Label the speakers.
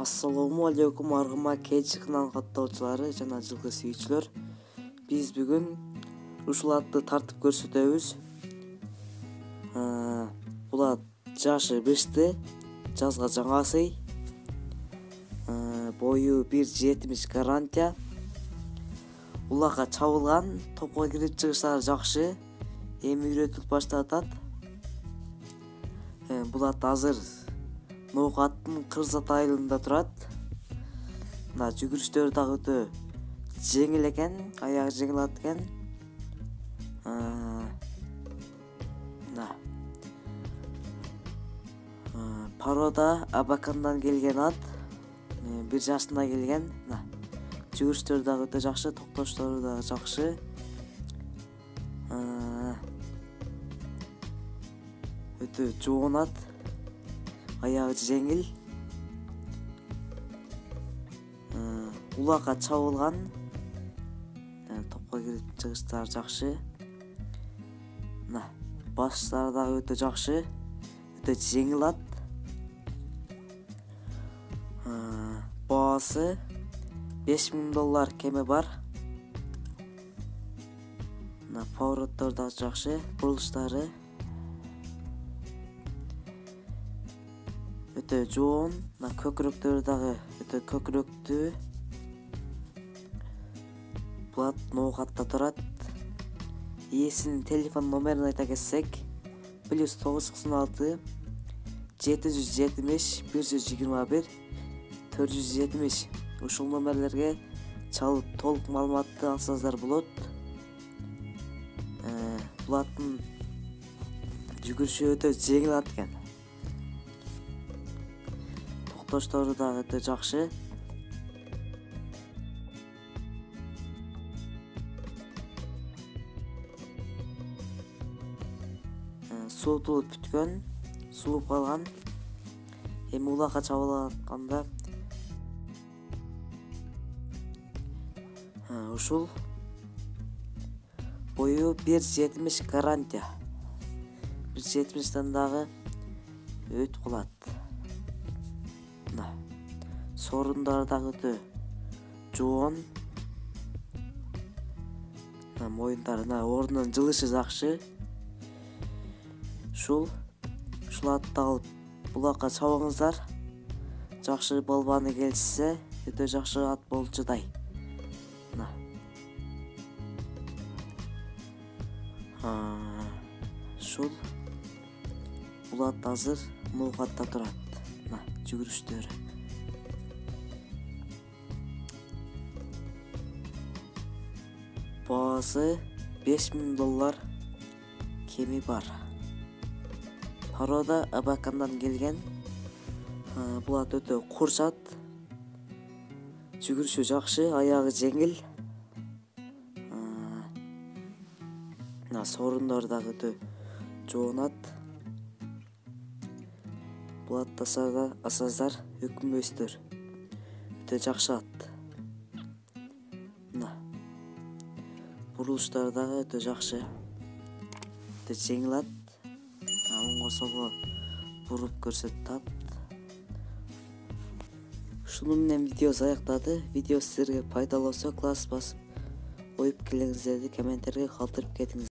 Speaker 1: Assalamu алейкум аргыма кеч канал каттоочулары жана жылкы сүйүүчүлөр. Биз бүгүн ушул атты тартып көрсөтөбүз. Бул ат жашы 5-ти, жазга жаңа сый. Бою 1.70 гарантия. Улакка чабылган, топко кирип чыгыштары жакшы. Эми үйрөтүлүп баштатат. Бул ат азыр Ноокаттын Кырзат айылында турат. Мына жүгүрүштөрү дагы өтө жеңил экен, аягы жеңил ат экен. Мына Порода Абакандан келген ат. 1 жашында келген. Мына жүгүрүштөрү дагы өтө жакшы, токтоштору дагы жакшы. Өтө жоон ат. Аягы жеңил. Улакка чабылган. Топко кирип чыгыштары жакшы. Мына баштары дагы өтө жакшы. Өтө жеңил ат. Баасы $5000 кеме бар. Мына повороттор дагы жакшы, бурулуштары өтө жоон. Мына көкүрөктөрү дагы өтө көкүрөктүү. Бул ат Ноокатта турат. Ээсинин телефон номерин айта кетсек, +996 770 121 470. Ушул номерлерге чалып толук маалыматты алсаңыздар болот. Бул аттын жүгүрүшү өтө жеңил ат экен. Токтоштору дагы өтө жакшы. Суутулуп бүткөн, сууп калган. Эми улакка чабылганда ушул бою 1.70 гарантия. 1.70тен дагы өтүп калат. Мына сорундары дагы өтө жоон. Мына моюндары ордунан жылышы жакшы. Ушул атты алып булакка чабыңыздар. Жакшы балбаны келсе, өтө жакшы ат болчудай. Мына бул ат азыр Ноокатта турат. Мына жүгүрүштөрү. Баасы $5000 кеми бар. Порода Абакандан келген. Бул ат өтө курчат. Жүгүрүшү жакшы, аягы жеңил. Мына сорундары дагы өтө жоон ат. Бул атты асаздар өкүнбөйсүздөр. Өтө жакшы ат. Мына бурулуштары дагы өтө жакшы. Өтө жеңил ат. Оңго солго буруп көрсөтөт. Ушуну менен видеобуз аяктады. Видео силерге пайдалуу болсо класс басып, ой пикирлериңиздерди комменттерге калтырып кетиңиз.